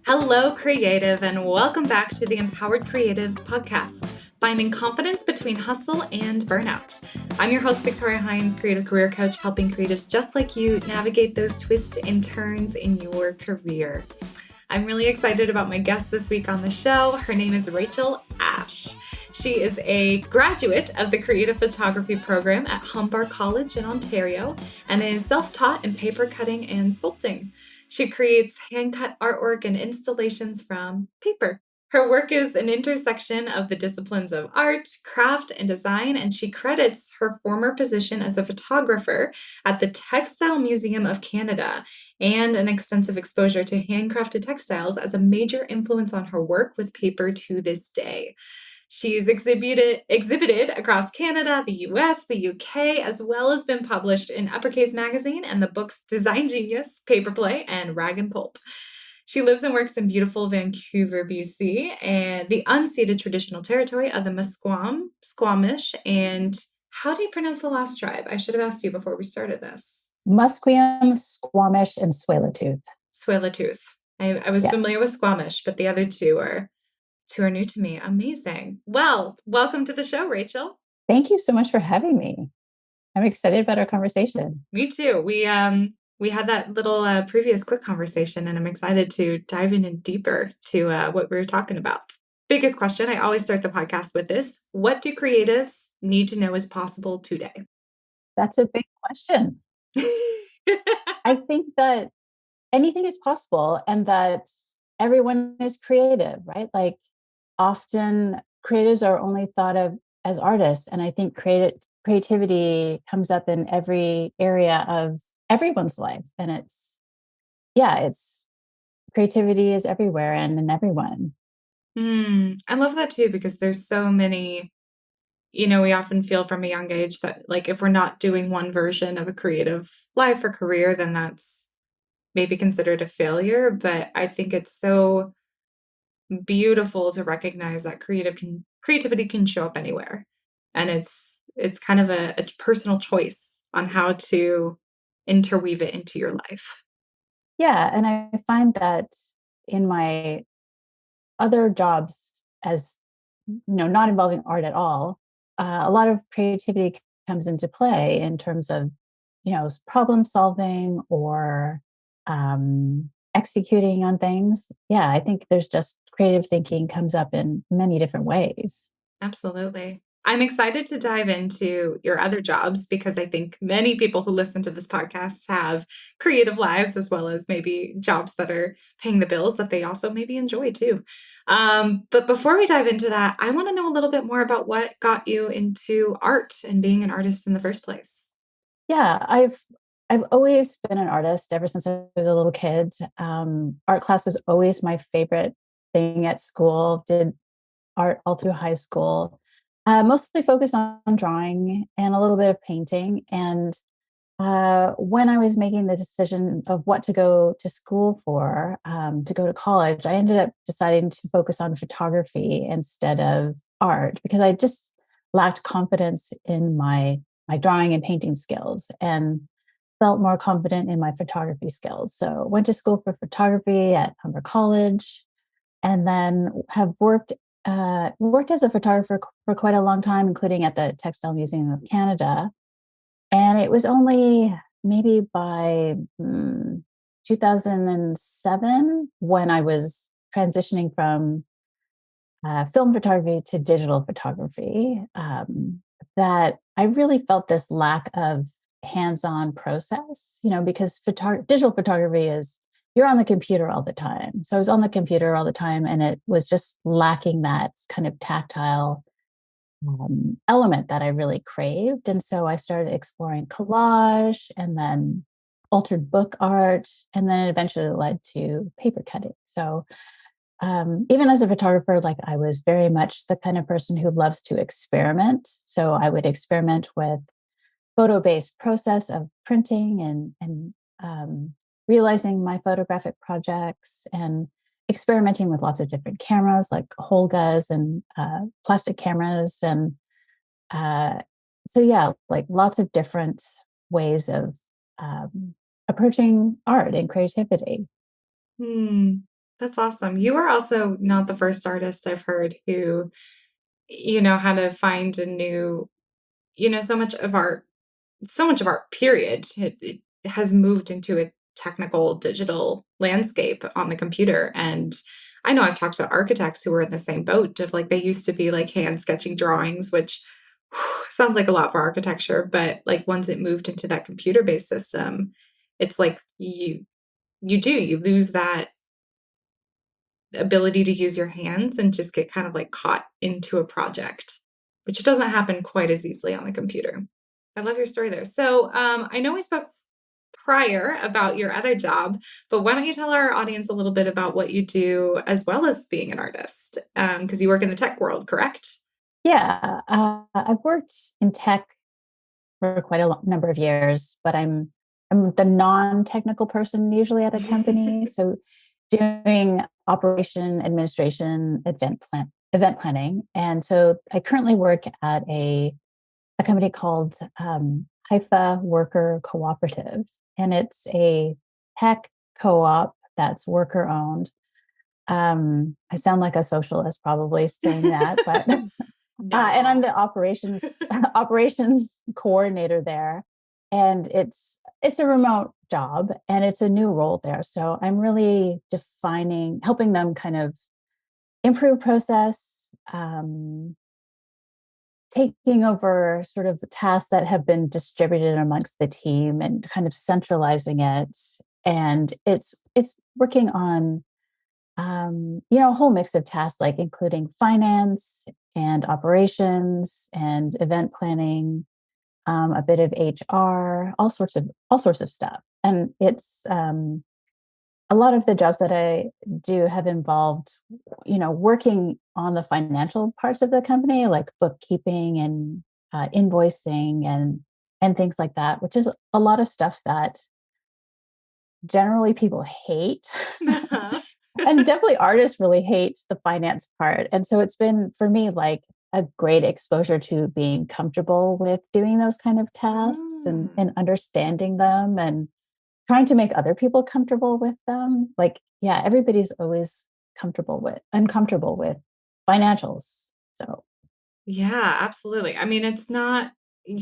Hello, creative, and welcome back to the Empowered Creatives podcast, finding confidence between hustle and burnout. I'm your host, Victoria Hines, creative career coach, helping creatives just like you navigate those twists and turns in your career. I'm really excited about my guest this week on the show. Her name is Rachael Ashe. She is a graduate of the Creative Photography program at Humber College in Ontario and is self-taught in paper cutting and sculpting. She creates hand-cut artwork and installations from paper. Her work is an intersection of the disciplines of art, craft, and design, and she credits her former position as a photographer at the Textile Museum of Canada and an extensive exposure to handcrafted textiles as a major influence on her work with paper to this day. She's exhibited across Canada, the US, the UK, as well as been published in Uppercase Magazine and the books Design Genius, Paper Play, and Rag and Pulp. She lives and works in beautiful Vancouver, BC, and the unceded traditional territory of the Musqueam, Squamish, and how do you pronounce the last tribe? I should have asked you before we started this. Musqueam, Squamish, and Tsleil-Waututh. Tsleil-Waututh. I was familiar with Squamish, but the other two are new to me. Amazing. Well, welcome to the show, Rachael. Thank you so much for having me. I'm excited about our conversation. Me too. We had that little previous quick conversation, and I'm excited to dive in deeper to what we were talking about. Biggest question, I always start the podcast with this. What do creatives need to know is possible today? That's a big question. I think that anything is possible and that everyone is creative, right? Like often creatives are only thought of as artists. And I think creativity comes up in every area of everyone's life. And it's creativity is everywhere and in everyone. I love that too, because there's so many, we often feel from a young age that like if we're not doing one version of a creative life or career, then that's maybe considered a failure. But I think it's so beautiful to recognize that creativity can show up anywhere. And it's kind of a personal choice on how to interweave it into your life. Yeah. And I find that in my other jobs as not involving art at all, a lot of creativity comes into play in terms of problem solving or executing on things. Yeah, I think there's just creative thinking comes up in many different ways. Absolutely. I'm excited to dive into your other jobs because I think many people who listen to this podcast have creative lives as well as maybe jobs that are paying the bills that they also maybe enjoy too. But before we dive into that, I want to know a little bit more about what got you into art and being an artist in the first place. Yeah, I've always been an artist ever since I was a little kid. Art class was always my favorite thing at school. Did art all through high school. Mostly focused on drawing and a little bit of painting. And when I was making the decision of what to go to school for, to go to college, I ended up deciding to focus on photography instead of art because I just lacked confidence in my drawing and painting skills and felt more confident in my photography skills. So went to school for photography at Humber College and then have worked as a photographer for quite a long time, including at the Textile Museum of Canada. And it was only maybe by 2007 when I was transitioning from film photography to digital photography that I really felt this lack of hands-on process, because digital photography is you're on the computer all the time. So I was on the computer all the time and it was just lacking that kind of tactile element that I really craved. And so I started exploring collage and then altered book art. And then it eventually led to paper cutting. So even as a photographer, like I was very much the kind of person who loves to experiment. So I would experiment with photo-based process of printing and realizing my photographic projects and experimenting with lots of different cameras like Holgas and plastic cameras and So yeah, like lots of different ways of approaching art and creativity. Hmm. That's awesome. You are also not the first artist I've heard who, had to find a new, so much of our period, it has moved into a technical digital landscape on the computer. And I know I've talked to architects who were in the same boat of like they used to be like hand sketching drawings, which sounds like a lot for architecture, but like once it moved into that computer based system, it's like you lose that ability to use your hands and just get kind of like caught into a project, which doesn't happen quite as easily on the computer. I love your story there. So I know we spoke prior about your other job, but why don't you tell our audience a little bit about what you do as well as being an artist? Because you work in the tech world, correct? Yeah, I've worked in tech for quite a number of years, but I'm the non-technical person usually at a company. So doing operation, administration, event planning. And so I currently work at a company called Haifa Worker Cooperative, and it's a tech co-op that's worker owned. I sound like a socialist probably saying that, but and I'm No. the operations coordinator there, and it's a remote job and it's a new role there. So I'm really helping them kind of improve process, taking over sort of tasks that have been distributed amongst the team and kind of centralizing it. And it's working on a whole mix of tasks, like including finance and operations and event planning, a bit of HR, all sorts of stuff. And it's a lot of the jobs that I do have involved, working on the financial parts of the company, like bookkeeping and invoicing and things like that, which is a lot of stuff that generally people hate. Uh-huh. And definitely artists really hate the finance part. And so it's been for me like a great exposure to being comfortable with doing those kind of tasks Ah. and understanding them and trying to make other people comfortable with them. Like, yeah, everybody's always uncomfortable with financials. So Yeah, absolutely. I mean, it's not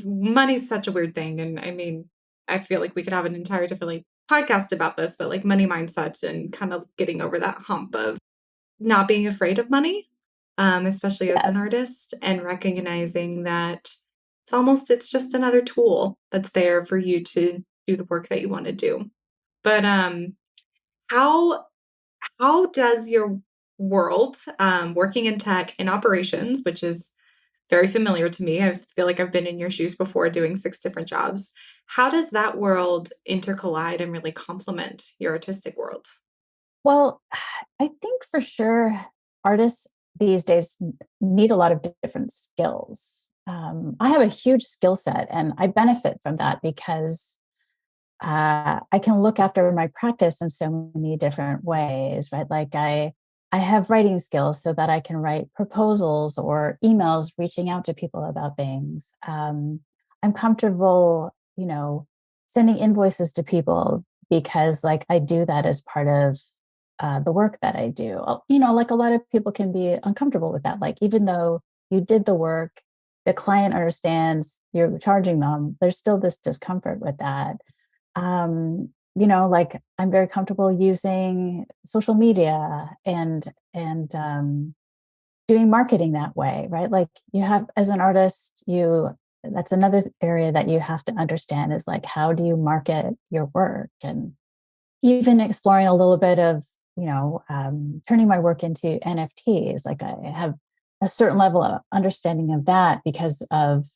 money's such a weird thing. And I mean, I feel like we could have an entire different like podcast about this, but like money mindset and kind of getting over that hump of not being afraid of money, especially as an yes. artist, and recognizing that it's just another tool that's there for you to do the work that you want to do. But how how does your world, working in tech in operations, which is very familiar to me. I feel like I've been in your shoes before doing 6 different jobs. How does that world intercollide and really complement your artistic world? Well, I think for sure artists these days need a lot of different skills. I have a huge skill set and I benefit from that because I can look after my practice in so many different ways, right? Like I have writing skills so that I can write proposals or emails reaching out to people about things. I'm comfortable, sending invoices to people because like I do that as part of the work that I do. Like a lot of people can be uncomfortable with that. Like even though you did the work, the client understands you're charging them, there's still this discomfort with that. Like I'm very comfortable using social media and doing marketing that way, right? Like you have as an artist, you that's another area that you have to understand is like how do you market your work and even exploring a little bit of turning my work into NFTs. Like I have a certain level of understanding of that because of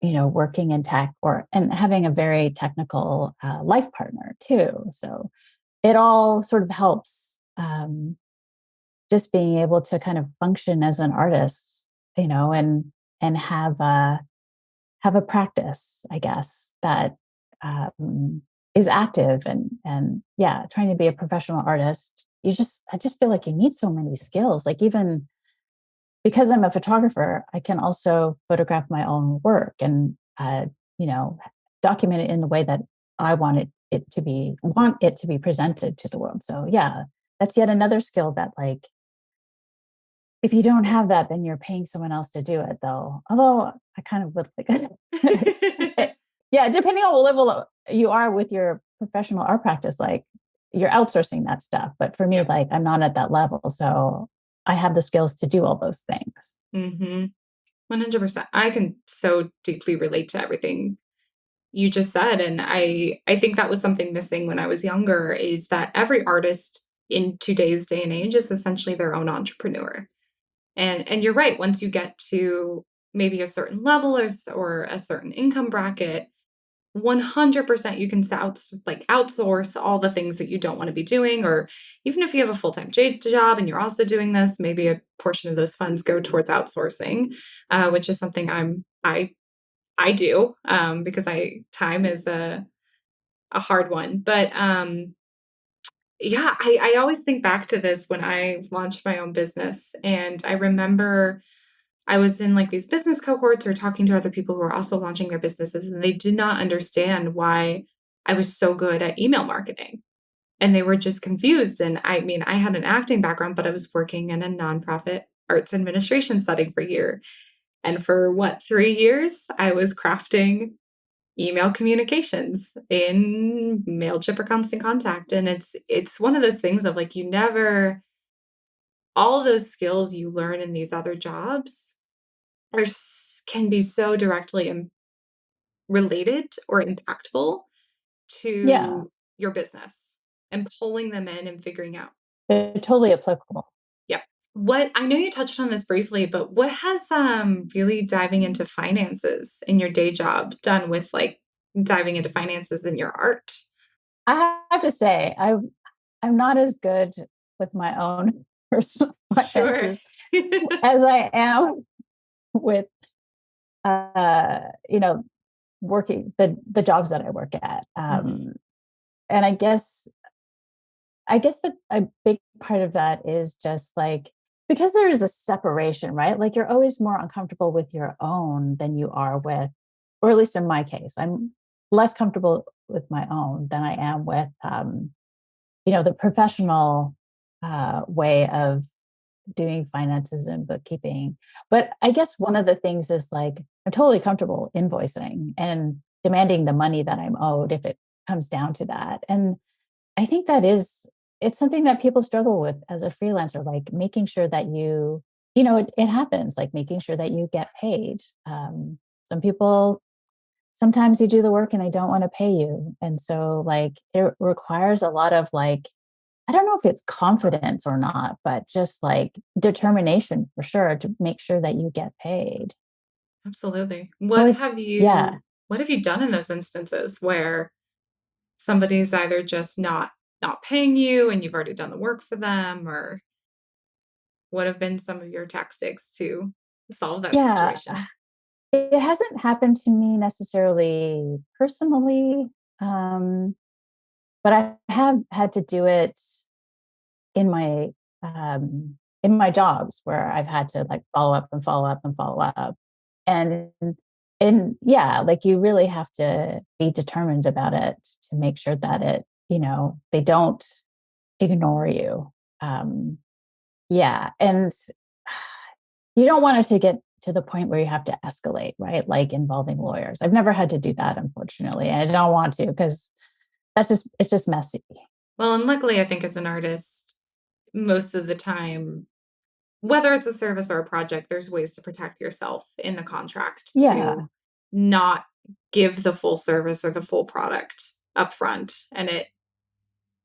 working in tech or and having a very technical life partner too. So it all sort of helps, just being able to kind of function as an artist, and have a practice, I guess, that is active and yeah, trying to be a professional artist. I just feel like you need so many skills. Like even because I'm a photographer, I can also photograph my own work and, you know, document it in the way that I want it to be presented to the world. So yeah, that's yet another skill that, like, if you don't have that, then you're paying someone else to do it, though. Although I kind of would like, yeah, depending on what level you are with your professional art practice, like you're outsourcing that stuff. But for me, Yeah. like I'm not at that level, so I have the skills to do all those things. Mm-hmm. 100%. I can so deeply relate to everything you just said. And I think that was something missing when I was younger, is that every artist in today's day and age is essentially their own entrepreneur. And you're right, once you get to maybe a certain level or a certain income bracket, 100% you can outsource all the things that you don't want to be doing. Or even if you have a full-time job and you're also doing this, maybe a portion of those funds go towards outsourcing, which is something I do, because time is a hard one. But yeah, I always think back to this when I launched my own business. And I remember I was in like these business cohorts or talking to other people who were also launching their businesses, and they did not understand why I was so good at email marketing. And they were just confused. And I mean, I had an acting background, but I was working in a nonprofit arts administration setting for a year. And for what, 3 years, I was crafting email communications in Mailchimp or Constant Contact. And it's one of those things of like, you never, all those skills you learn in these other jobs can be so directly related or impactful Yeah, to your business, and pulling them in and figuring out. they're totally applicable. Yep. What I know you touched on this briefly, but what has really diving into finances in your day job done with like diving into finances in your art? I have to say, I'm not as good with my own personal Sure. finances as I am with, you know, working the jobs that I work at. Mhm. And I guess that a big part of that is just like, because there is a separation, right? Like you're always more uncomfortable with your own than you are with, or at least in my case, I'm less comfortable with my own than I am with, the professional way of doing finances and bookkeeping. But I guess one of the things is like, I'm totally comfortable invoicing and demanding the money that I'm owed if it comes down to that. And I think it's something that people struggle with as a freelancer, like making sure that it happens, like making sure that you get paid. Some people, sometimes you do the work and they don't want to pay you. And so like it requires a lot of like, I don't know if it's confidence or not, but just like determination for sure to make sure that you get paid. Absolutely. So yeah, What have you done in those instances where somebody's either just not paying you and you've already done the work for them, or what have been some of your tactics to solve that yeah. situation? It hasn't happened to me necessarily personally, um, but I have had to do it in my in my jobs where I've had to like follow up and follow up and follow up. And yeah, like you really have to be determined about it to make sure that they don't ignore you. Um, yeah. And you don't want it to get to the point where you have to escalate, right? Like involving lawyers. I've never had to do that, unfortunately. And I don't want to because it's just messy. Well, and luckily, I think as an artist, most of the time, whether it's a service or a project, there's ways to protect yourself in the contract to Yeah. not give the full service or the full product upfront, and it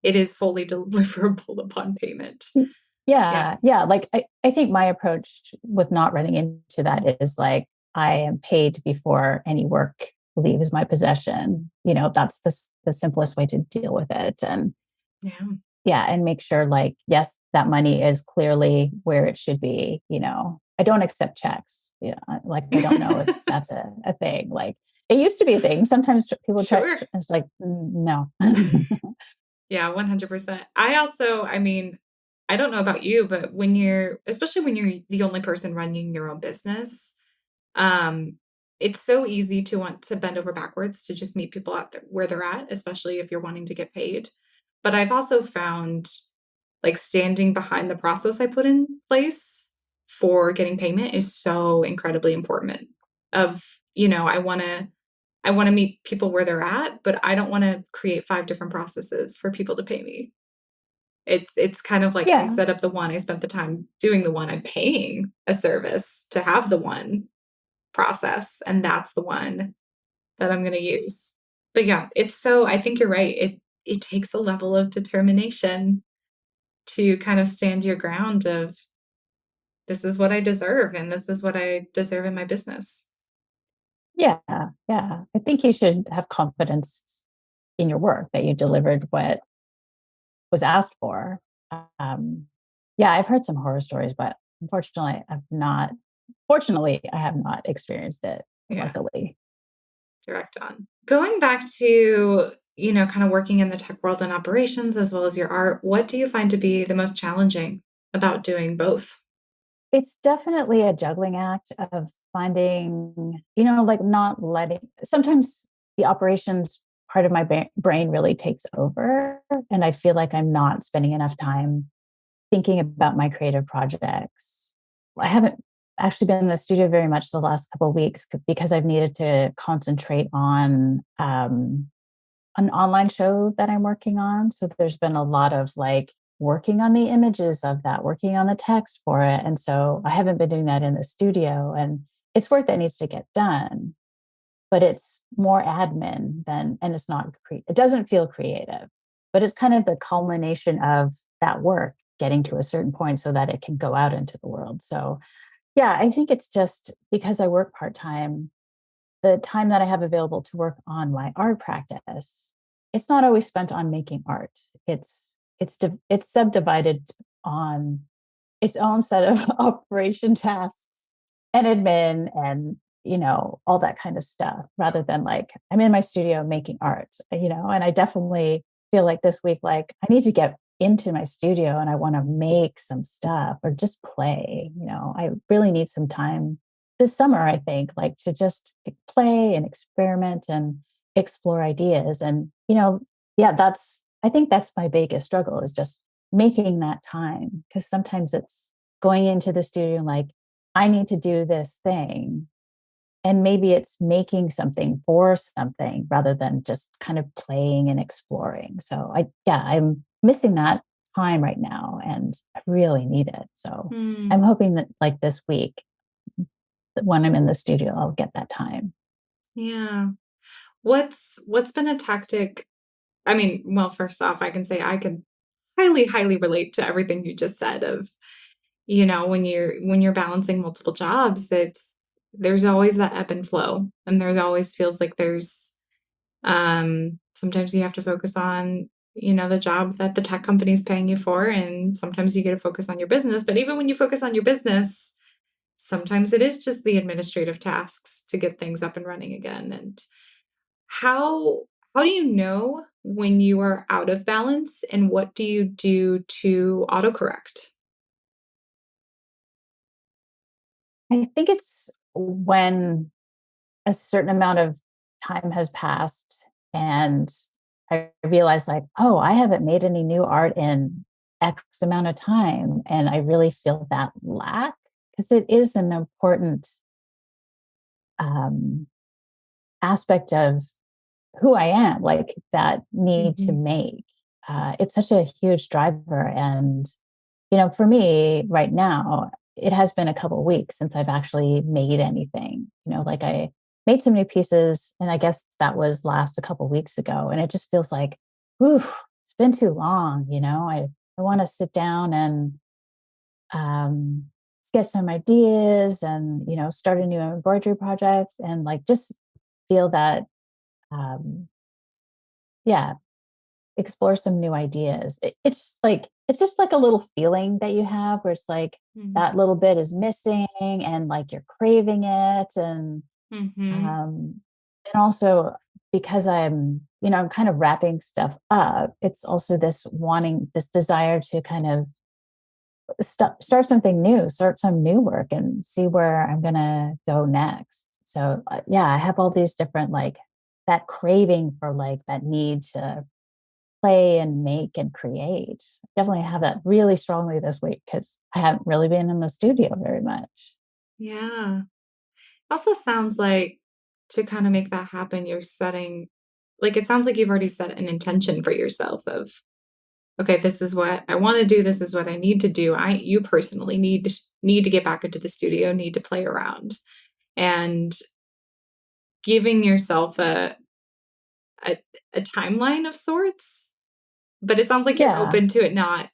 is fully deliverable upon payment. Mm, Yeah. yeah, yeah. Like I think my approach with not running into that is like I am paid before any work leaves my possession. That's the simplest way to deal with it. And Yeah. yeah, and make sure like, yes, that money is clearly where it should be. I don't accept checks. Yeah. Like I don't know if that's a thing. Like it used to be a thing. Sometimes people try, Sure. it's like, no. Yeah, 100%. I mean, I don't know about you, but especially when you're the only person running your own business, um, it's so easy to want to bend over backwards to just meet people where they're at, especially if you're wanting to get paid. But I've also found like standing behind the process I put in place for getting payment is so incredibly important. Of, I want to meet people where they're at, but I don't want to create five different processes for people to pay me. It's kind of like I Yeah. set up the one, I spent the time doing the one, I'm paying a service to have the one process, and that's the one that I'm going to use. But yeah, I think you're right. It takes a level of determination to kind of stand your ground of this is what I deserve and this is what I deserve in my business. Yeah. Yeah. I think you should have confidence in your work that you delivered what was asked for. Um, yeah, I've heard some horror stories, but fortunately, I have not experienced it, Yeah, luckily. direct on. Going back to, kind of working in the tech world and operations as well as your art, what do you find to be the most challenging about doing both? It's definitely a juggling act of finding, like not letting, sometimes the operations part of my brain really takes over. And I feel like I'm not spending enough time thinking about my creative projects. I haven't actually been in the studio very much the last couple of weeks because I've needed to concentrate on an online show that I'm working on. So there's been a lot of like working on the images of that, working on the text for it. And so I haven't been doing that in the studio. And it's work that needs to get done, but it's more admin and it's not, it doesn't feel creative, but it's kind of the culmination of that work getting to a certain point so that it can go out into the world. So yeah, I think it's just because I work part time, the time that I have available to work on my art practice, it's not always spent on making art. It's subdivided on its own set of operation tasks and admin and all that kind of stuff rather than like I'm in my studio making art, and I definitely feel like this week like I need to get into my studio and I want to make some stuff or just play. I really need some time this summer, I think, like to just like, play and experiment and explore ideas. And, yeah, I think that's my biggest struggle is just making that time. Cause sometimes it's going into the studio and like, I need to do this thing. And maybe it's making something for something rather than just kind of playing and exploring. So I'm missing that time right now and I really need it. So I'm Hmm. hoping that like this week when I'm in the studio, I'll get that time. Yeah. What's been a tactic? I mean, well, first off, I can say I can highly, highly relate to everything you just said of, when you're balancing multiple jobs, there's always that ebb and flow. And there's always feels like there's sometimes you have to focus on, the job that the tech company is paying you for, and sometimes you get to focus on your business. But even when you focus on your business, sometimes it is just the administrative tasks to get things up and running again. And how do you know when you are out of balance, and what do you do to autocorrect? I think it's when a certain amount of time has passed and I realize like, oh, I haven't made any new art in X amount of time. And I really feel that lack because it is an important um, aspect of who I am, like that need to Mhm. make. It's such a huge driver. And, for me right now, it has been a couple of weeks since I've actually made anything. Like I made some new pieces, and I guess that was last a couple of weeks ago. And it just feels like, whew, it's been too long. I want to sit down and um, sketch some ideas and, start a new embroidery project and like just feel that, um, yeah, explore some new ideas. It's just like a little feeling that you have where it's like Mhm. that little bit is missing and like you're craving it Mhm. and also because I'm kind of wrapping stuff up, it's also this desire to kind of start something new, start some new work and see where I'm going to go next. So, yeah, I have all these different, like, that craving for, like, that need to play and make and create. Definitely have that really strongly this week because I haven't really been in the studio very much. Yeah. Also sounds like to kind of make that happen, you're setting like it sounds like you've already set an intention for yourself of okay, this is what I want to do, this is what I need to do. You personally need to get back into the studio, need to play around and giving yourself a, a timeline of sorts, but it sounds like you're Yeah. open to it not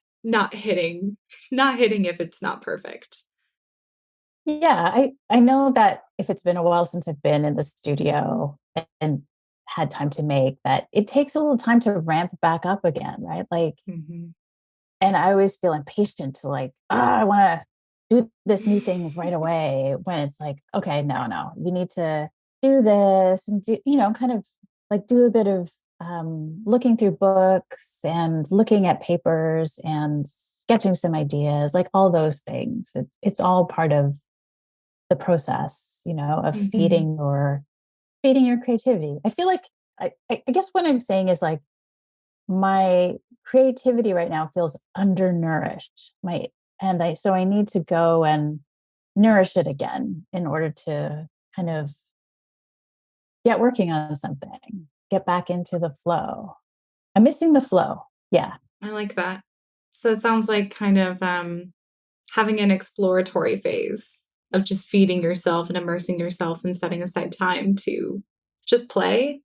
hitting not hitting if it's not perfect. Yeah, I know that if it's been a while since I've been in the studio and had time to make, that it takes a little time to ramp back up again, right? Like, Mhm. and I always feel impatient to, like, I want to do this new thing right away, when it's like, okay, no, you need to do this and do, kind of like do a bit of looking through books and looking at papers and sketching some ideas, like all those things. It's all part of the process, of Mhm. feeding your creativity. I feel like I guess what I'm saying is, like, my creativity right now feels undernourished. So I need to go and nourish it again in order to kind of get working on something, get back into the flow. I'm missing the flow. Yeah. I like that. So it sounds like kind of having an exploratory phase of just feeding yourself and immersing yourself and setting aside time to just play.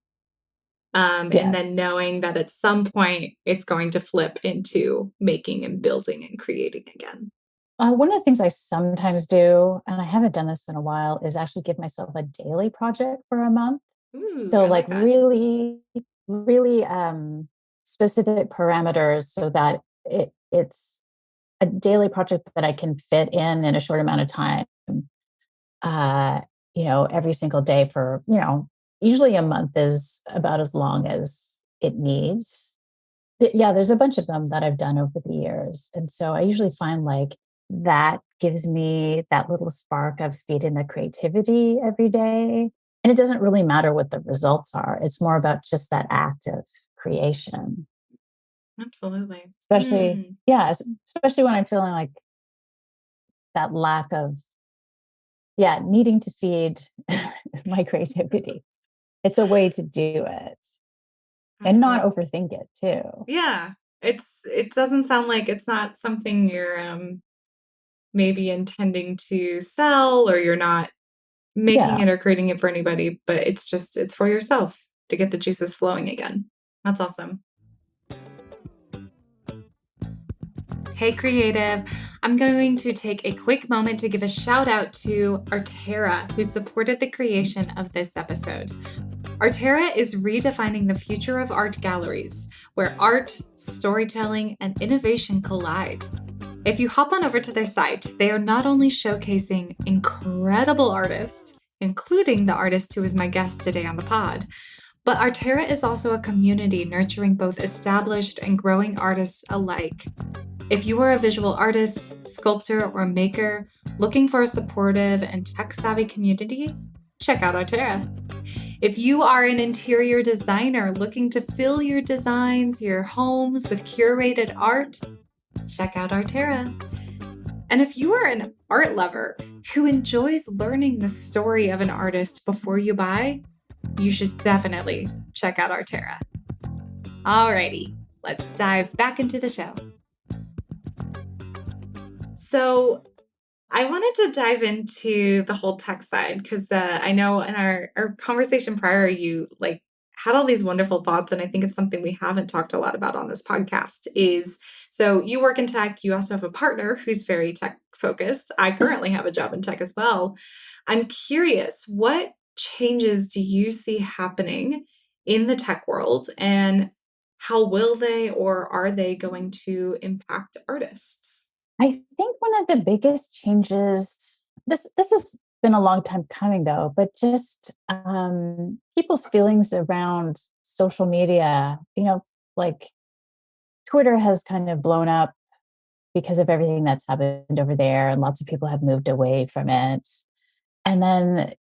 And then Yes. knowing that at some point it's going to flip into making and building and creating again. One of the things I sometimes do, and I haven't done this in a while, is actually give myself a daily project for a month. Ooh, So, I like, like that. really, really specific parameters so that it's a daily project that I can fit in a short amount of time. Uh, every single day for, usually a month is about as long as it needs. Yeah, there's a bunch of them that I've done over the years. And so I usually find, like, that gives me that little spark of feeding the creativity every day. And it doesn't really matter what the results are. It's more about just that act of creation. Absolutely. Especially, Mm, yeah, especially when I'm feeling like that lack of, yeah, needing to feed my creativity. It's a way to do it and not absolutely. overthink it too. Yeah. It doesn't sound like it's not something you're maybe intending to sell or you're not making Yeah. it or creating it for anybody, but it's for yourself to get the juices flowing again. That's awesome. Hey, creative. I'm going to take a quick moment to give a shout out to Artera, who supported the creation of this episode. Artera is redefining the future of art galleries, where art, storytelling, and innovation collide. If you hop on over to their site, they are not only showcasing incredible artists, including the artist who is my guest today on the pod, but Artera is also a community nurturing both established and growing artists alike. If you are a visual artist, sculptor, or maker looking for a supportive and tech savvy community, check out Artera. If you are an interior designer looking to fill your designs, your homes with curated art, check out Artera. And if you are an art lover who enjoys learning the story of an artist before you buy, you should definitely check out Artera. Alrighty, let's dive back into the show. So, I wanted to dive into the whole tech side because I know in our conversation prior, you like had all these wonderful thoughts, and I think it's something we haven't talked a lot about on this podcast. Is so you work in tech, you also have a partner who's very tech focused. I currently have a job in tech as well. I'm curious, what changes do you see happening in the tech world, and how will they or are they going to impact artists? I think one of the biggest changes, this has been a long time coming though, but just people's feelings around social media, like Twitter has kind of blown up because of everything that's happened over there, and lots of people have moved away from it. And then,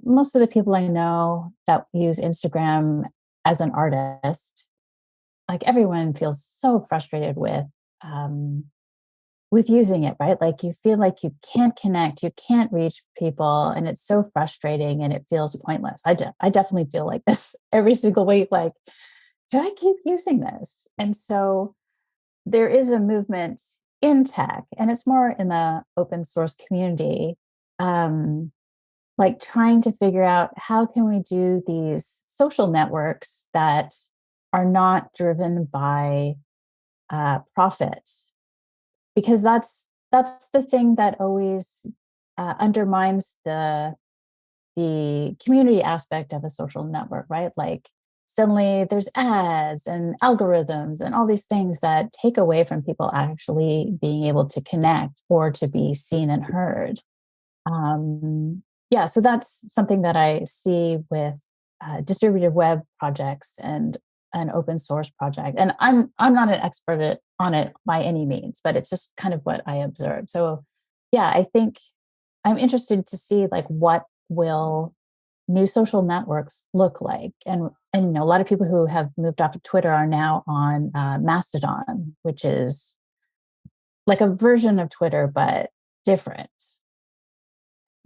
most of the people I know that use Instagram as an artist, like everyone feels so frustrated um, with using it, right? Like you feel like you can't connect, you can't reach people, and it's so frustrating and it feels pointless. I definitely feel like this every single week. Like, do I keep using this? And so there is a movement in tech, and it's more in the open source community, um, like trying to figure out how can we do these social networks that are not driven by profit, because that's the thing that always undermines the community aspect of a social network, right? Like suddenly there's ads and algorithms and all these things that take away from people actually being able to connect or to be seen and heard. Yeah, so that's something that I see with distributed web projects and an open source project. And I'm not an expert on it by any means, but it's just kind of what I observed. So yeah, I think I'm interested to see like what will new social networks look like. And a lot of people who have moved off of Twitter are now on Mastodon, which is like a version of Twitter but different,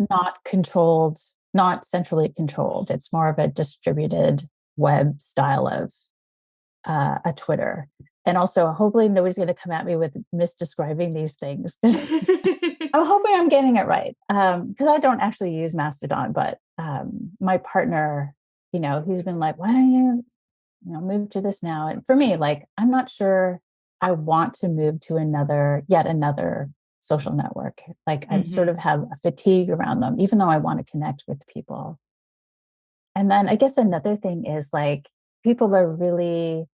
not controlled, not centrally controlled. It's more of a distributed web style of a Twitter. And also, hopefully, nobody's going to come at me with misdescribing these things. I'm hoping I'm getting it right, because I don't actually use Mastodon, but my partner, he's been like, "Why don't move to this now?" And for me, like, I'm not sure I want to move to yet another social network. Like, I sort Mhm. of have a fatigue around them, even though I want to connect with people. And then I guess another thing is like people are really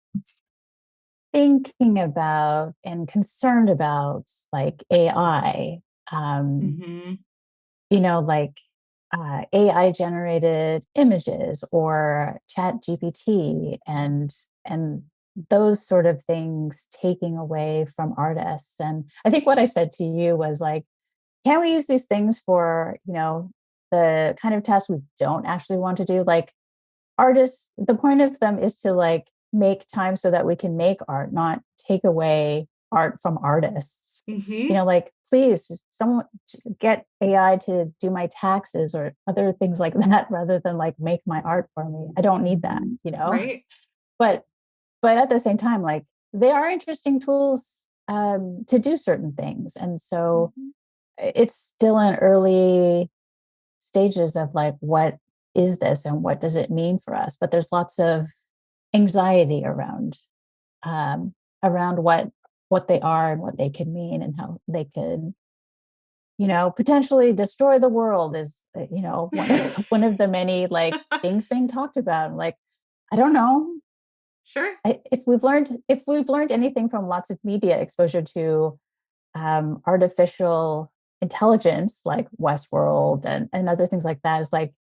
thinking about and concerned about like AI. Um, Mhm. like AI generated images or chat GPT and those sort of things taking away from artists. And I think what I said to you was like, can we use these things for, the kind of tasks we don't actually want to do? Like artists, the point of them is to like make time so that we can make art, not take away art from artists. Mhm. Like please someone get AI to do my taxes or other things like that rather than like make my art for me. I don't need that. Right. But at the same time, like they are interesting tools to do certain things. And so Mhm. it's still in early stages of like what is this and what does it mean for us, but there's lots of anxiety um, around what they are and what they could mean and how they could potentially destroy the world is one of the many like things being talked about. Like I don't know. Sure. If we've learned anything from lots of media exposure to artificial intelligence like Westworld and other things like that is like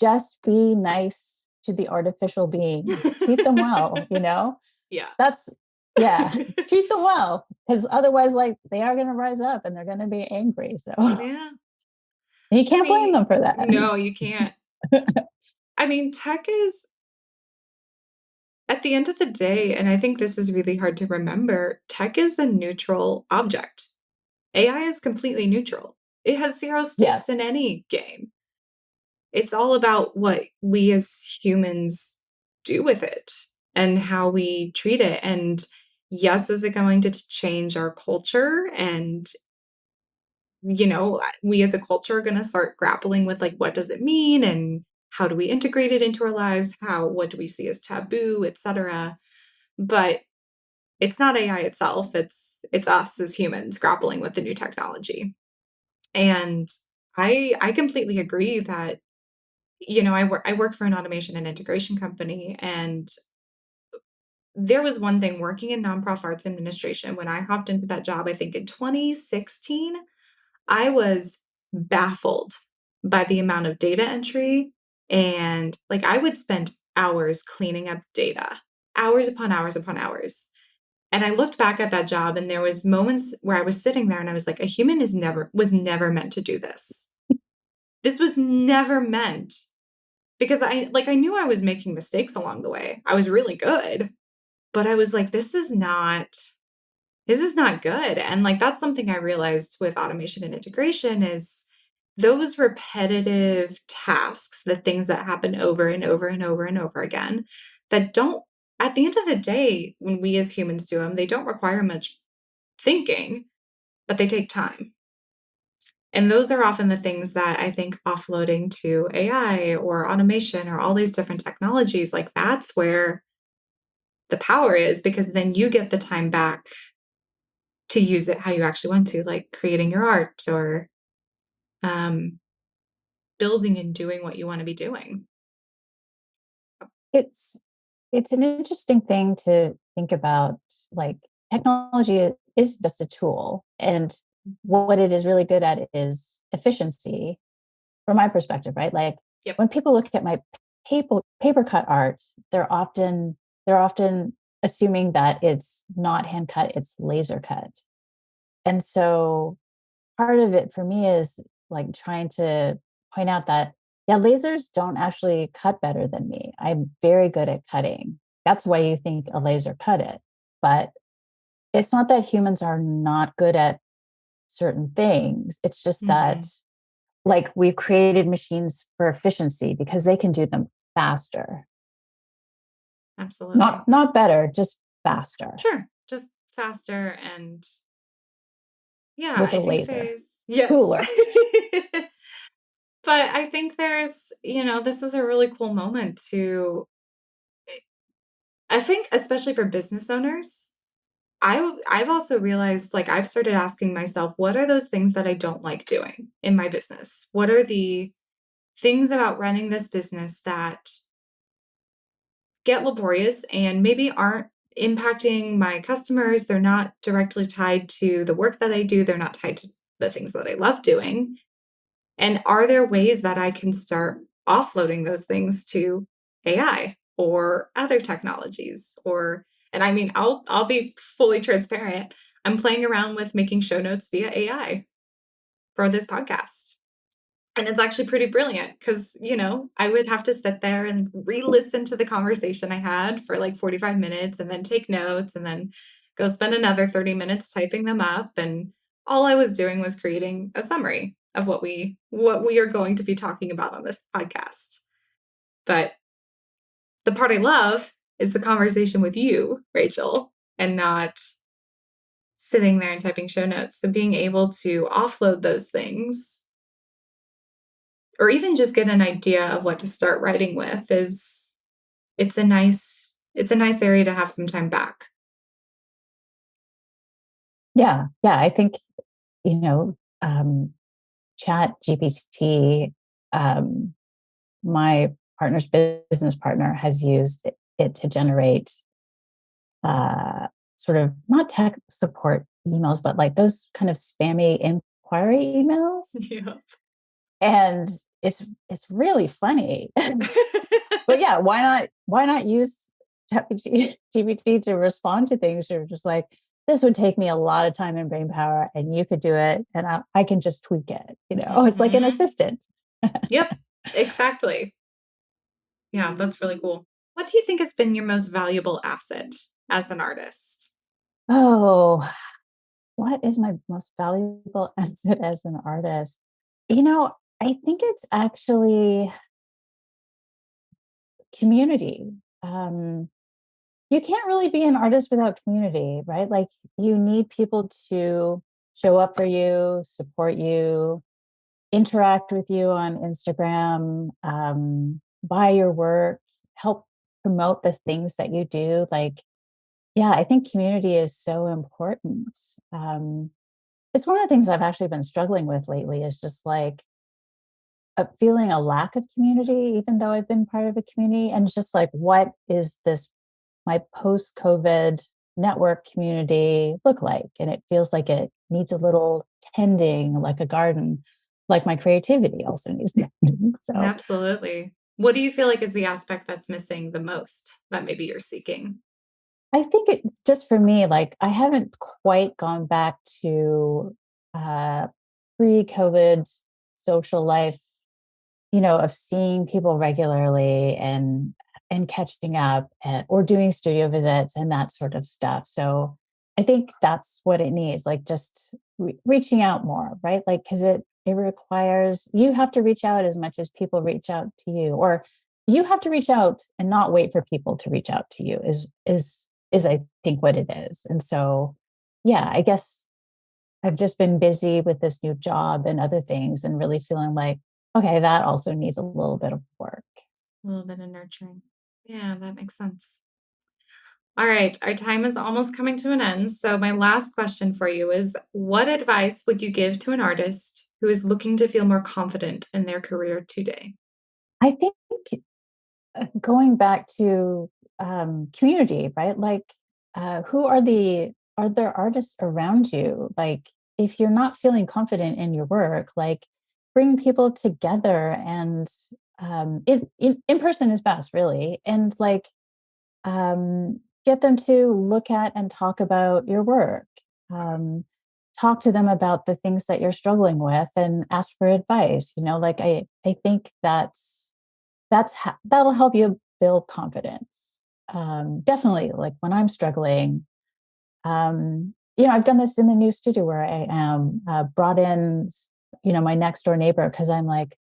just be nice to the artificial beings, treat them well. Yeah. That's yeah, treat them well because otherwise like they are going to rise up and they're going to be angry. So Yeah. you I can't blame mean, them for that. no, you can't. I mean, tech is, at the end of the day, and I think this is really hard to remember, tech is a neutral object. AI is completely neutral. It has zero stakes in Yes. any game. It's all about what we as humans do with it and how we treat it. And yes, is it going to change our culture? And, we as a culture are going to start grappling with like, what does it mean? And how do we integrate it into our lives? What do we see as taboo, etc. But it's not AI itself. It's us as humans grappling with the new technology. And I completely agree that I work for an automation and integration company, and there was one thing working in nonprofit arts administration when I hopped into that job, I think in 2016, I was baffled by the amount of data entry, and like I would spend hours cleaning up data, hours upon hours upon hours. And I looked back at that job and there was moments where I was sitting there and I was like, a human was never meant to do this. This was never meant, because I knew I was making mistakes along the way. I was really good, but I was like, this is not good. And like, that's something I realized with automation and integration is those repetitive tasks, the things that happen over and over and over and over again, that don't, at the end of the day, when we as humans do them, they don't require much thinking, but they take time. And those are often the things that I think offloading to AI or automation or all these different technologies, like that's where the power is, because then you get the time back to use it how you actually want to, like creating your art or um, building and doing what you want to be doing. It's it's an interesting thing to think about. Like, technology is just a tool, and what it is really good at is efficiency from my perspective, right? Like, Yep. when people look at my paper cut art, they're often assuming that it's not hand cut, it's laser cut. And so part of it for me is like trying to point out that, yeah, lasers don't actually cut better than me. I'm very good at cutting. That's why you think a laser cut it. But it's not that humans are not good at certain things. It's just that, Mm-hmm. like, we've created machines for efficiency because they can do them faster. Absolutely. Not better, just faster Sure. Just faster and yeah, with I a think laser. there's, yes. Cooler. But I think there's, this is a really cool moment I think, especially for business owners, I've also realized, like, I've started asking myself, what are those things that I don't like doing in my business? What are the things about running this business that get laborious and maybe aren't impacting my customers? They're not directly tied to the work that I do. They're not tied to the things that I love doing. And are there ways that I can start offloading those things to AI or other technologies? And I mean, I'll be fully transparent. I'm playing around with making show notes via AI for this podcast. And it's actually pretty brilliant because, I would have to sit there and re-listen to the conversation I had for like 45 minutes and then take notes and then go spend another 30 minutes typing them up. And all I was doing was creating a summary of what we are going to be talking about on this podcast. But the part I love is the conversation with you, Rachel, and not sitting there and typing show notes. So being able to offload those things or even just get an idea of what to start writing with is it's a nice area to have some time back. Yeah. Yeah. I think, you know, Chat GPT, um, my partner's business partner has used it to generate uh, sort of not tech support emails, but like those kind of spammy inquiry emails. Yeah. And it's really funny. But yeah, why not use GPT to respond to things? You're just like, this would take me a lot of time and brain power, and you could do it, and I can just tweak it. It's like an Mhm. assistant. Yep, exactly. Yeah, that's really cool. What do you think has been your most valuable asset as an artist? Oh, what is my most valuable asset as an artist? I think it's actually community. Um, you can't really be an artist without community, right? Like, you need people to show up for you, support you, interact with you on Instagram, buy your work, help promote the things that you do. Like, yeah, I think community is so important. It's one of the things I've actually been struggling with lately is just like feeling a lack of community, even though I've been part of a community. And it's just like, what is this, my post COVID network community look like? And it feels like it needs a little tending, like a garden, like my creativity also needs tending. So, Absolutely. What do you feel like is the aspect that's missing the most that maybe you're seeking? I think it just for me, like I haven't quite gone back to uh pre-COVID social life, of seeing people regularly and catching up or doing studio visits and that sort of stuff. So I think that's what it needs, like just reaching out more, right? Like because it requires you have to reach out as much as people reach out to you, or you have to reach out and not wait for people to reach out to you is I think what it is. And so yeah, I guess I've just been busy with this new job and other things and really feeling like, okay, that also needs a little bit of work. A little bit of nurturing. Yeah, that makes sense. All right, our time is almost coming to an end. So, my last question for you is, what advice would you give to an artist who is looking to feel more confident in their career today? I think going back to community, right? Like, who are there artists around you? Like, if you're not feeling confident in your work, like, bring people together and in person is best, really. And like, get them to look at and talk about your work. Um, Talk to them about the things that you're struggling with and ask for advice. Like I think that'll help you build confidence. Definitely, like when I'm struggling, I've done this in the new studio where I am, brought in, my next door neighbor because I'm like,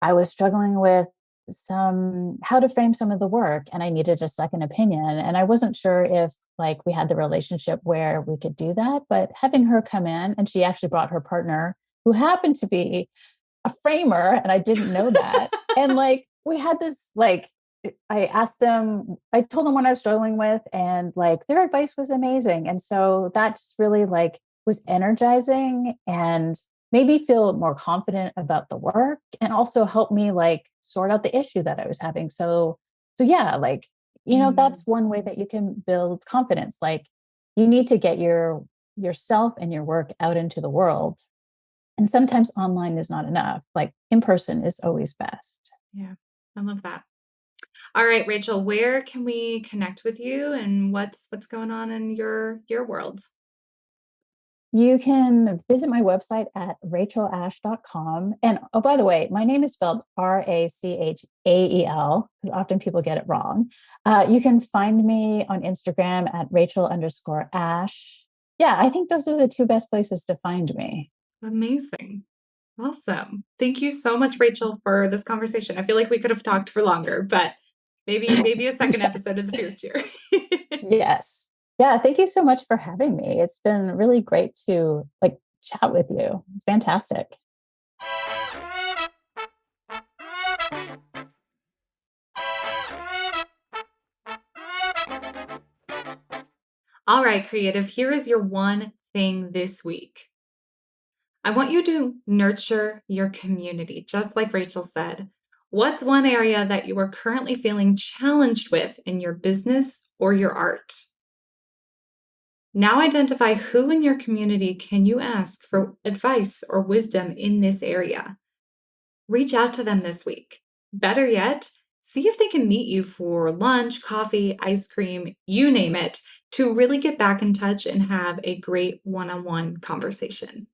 I was struggling with some how to frame some of the work and I needed a second opinion. And I wasn't sure if like we had the relationship where we could do that. But having her come in and she actually brought her partner who happened to be a framer and I didn't know that. And like we had this like I told them what I was struggling with and like their advice was amazing. And so that just really like was energizing and made me feel more confident about the work and also helped me like sort out the issue that I was having. So yeah, like, Mm, that's one way that you can build confidence. Like you need to get yourself and your work out into the world. And sometimes online is not enough. Like in person is always best. yeah, I love that. All right, Rachel, where can we connect with you and what's going on in your world? You can visit my website at rachaelashe.com. And oh, by the way, my name is spelled Rachael, because often people get it wrong. You can find me on Instagram at Rachael_Ashe. Yeah, I think those are the two best places to find me. Amazing. Awesome. Thank you so much, Rachel, for this conversation. I feel like we could have talked for longer, but maybe a second episode Yes. in the future. Yes. Yeah, thank you so much for having me. It's been really great to like chat with you. It's fantastic. All right, creative, here is your one thing this week. I want you to nurture your community, just like Rachel said. What's one area that you are currently feeling challenged with in your business or your art? Now identify who in your community can you ask for advice or wisdom in this area. Reach out to them this week. Better yet, see if they can meet you for lunch, coffee, ice cream, you name it, to really get back in touch and have a great one-on-one conversation.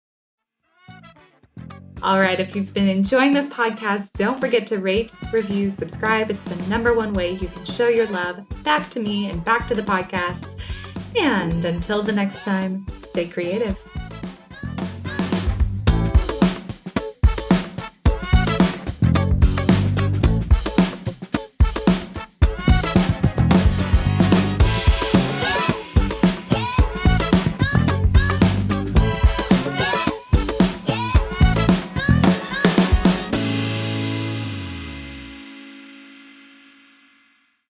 All right, if you've been enjoying this podcast, don't forget to rate, review, subscribe. It's the number one way you can show your love back to me and back to the podcast. And until the next time, stay creative.